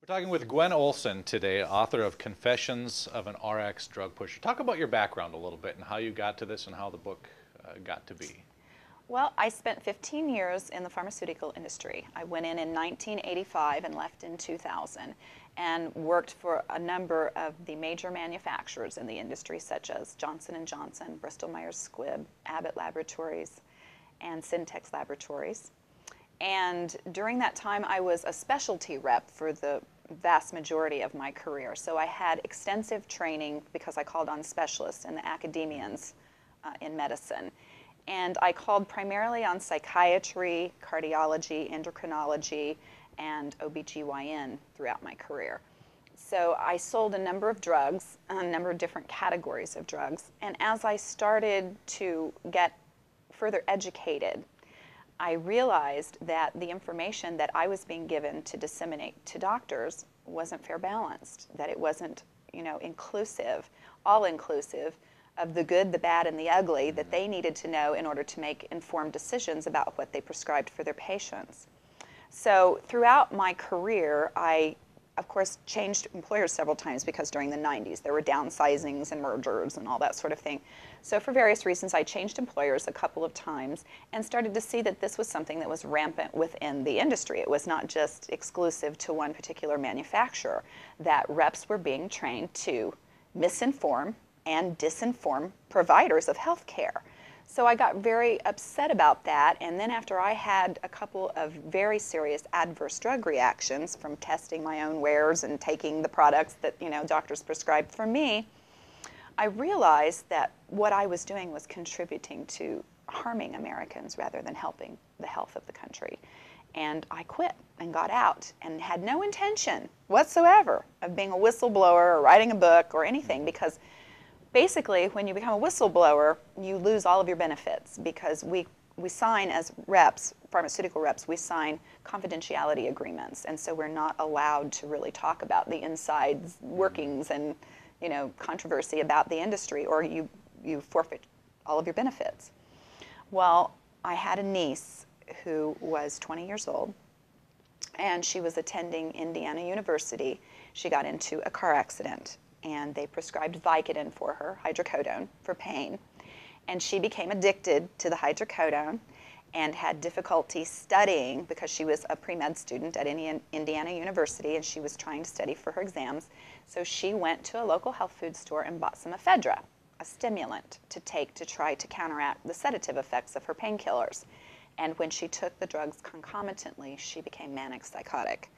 Talking with Gwen Olsen today, author of Confessions of an RX Drug Pusher. Talk about your background a little bit and how you got to this and how the book got to be. Well, I spent 15 years in the pharmaceutical industry. I went in 1985 and left in 2000 and worked for a number of the major manufacturers in the industry such as Johnson & Johnson, Bristol-Myers Squibb, Abbott Laboratories, and Syntex Laboratories. And during that time, I was a specialty rep for the vast majority of my career. So I had extensive training because I called on specialists and the academians in medicine. And I called primarily on psychiatry, cardiology, endocrinology, and OBGYN throughout my career. So I sold a number of drugs, a number of different categories of drugs. And as I started to get further educated, I realized that the information that I was being given to disseminate to doctors wasn't fair balanced, that it wasn't, inclusive, all-inclusive of the good, the bad, and the ugly that they needed to know in order to make informed decisions about what they prescribed for their patients. So throughout my career, I, of course, changed employers several times because during the 90s there were downsizings and mergers and all that sort of thing. So for various reasons, I changed employers a couple of times and started to see that this was something that was rampant within the industry. It was not just exclusive to one particular manufacturer, that reps were being trained to misinform and disinform providers of health care. So I got very upset about that, and then after I had a couple of very serious adverse drug reactions from testing my own wares and taking the products that doctors prescribed for me, I realized that what I was doing was contributing to harming Americans rather than helping the health of the country. And I quit and got out and had no intention whatsoever of being a whistleblower or writing a book or anything, because basically, when you become a whistleblower, you lose all of your benefits because we sign as reps, pharmaceutical reps, we sign confidentiality agreements, and so we're not allowed to really talk about the inside workings and controversy about the industry, or you forfeit all of your benefits. Well, I had a niece who was 20 years old, and she was attending Indiana University. She got into a car accident, and they prescribed Vicodin for her, hydrocodone, for pain. And she became addicted to the hydrocodone and had difficulty studying because she was a pre-med student at Indiana University, and she was trying to study for her exams. So she went to a local health food store and bought some ephedra, a stimulant to take to try to counteract the sedative effects of her painkillers. And when she took the drugs concomitantly, she became manic psychotic,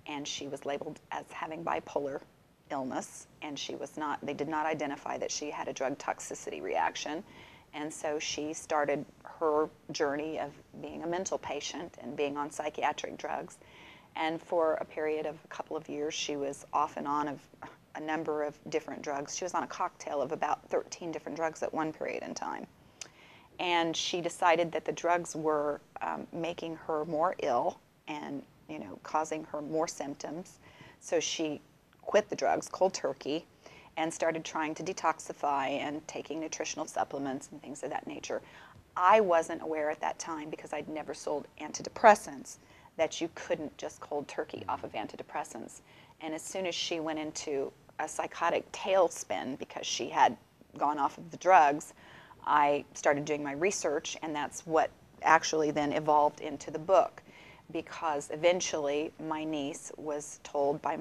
and she was labeled as having bipolar illness, and they did not identify that she had a drug toxicity reaction. And so she started her journey of being a mental patient and being on psychiatric drugs. And for a period of a couple of years, she was off and on of a number of different drugs. She was on a cocktail of about 13 different drugs at one period in time. And she decided that the drugs were making her more ill and causing her more symptoms. So she quit the drugs cold turkey and started trying to detoxify and taking nutritional supplements and things of that nature. I wasn't aware at that time, because I'd never sold antidepressants, that you couldn't just cold turkey off of antidepressants. And as soon as she went into a psychotic tailspin because she had gone off of the drugs, I started doing my research, and that's what actually then evolved into the book, because eventually my niece was told by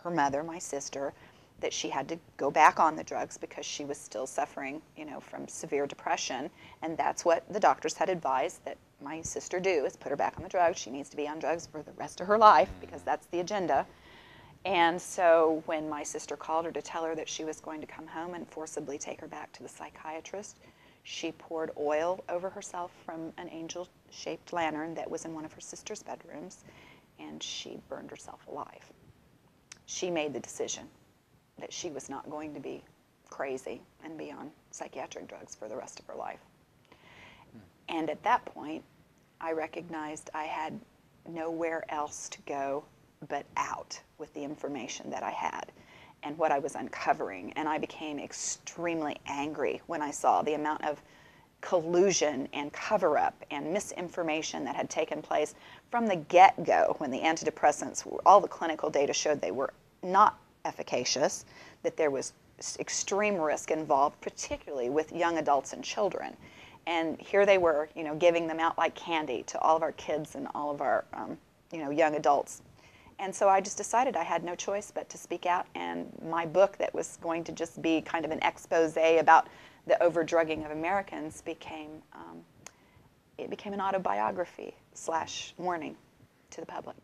her mother, my sister, that she had to go back on the drugs because she was still suffering, from severe depression. And that's what the doctors had advised that my sister do, is put her back on the drugs. She needs to be on drugs for the rest of her life because that's the agenda. And so when my sister called her to tell her that she was going to come home and forcibly take her back to the psychiatrist, she poured oil over herself from an angel-shaped lantern that was in one of her sister's bedrooms, and she burned herself alive. She made the decision that she was not going to be crazy and be on psychiatric drugs for the rest of her life. And at that point, I recognized I had nowhere else to go but out with the information that I had and what I was uncovering. And I became extremely angry when I saw the amount of collusion and cover-up and misinformation that had taken place from the get-go when the antidepressants, all the clinical data showed they were not efficacious, that there was extreme risk involved, particularly with young adults and children. And here they were, you know, giving them out like candy to all of our kids and all of our, you know, young adults. And so I just decided I had no choice but to speak out, and my book that was going to just be kind of an expose about the over-drugging of Americans became, it became an autobiography / warning to the public.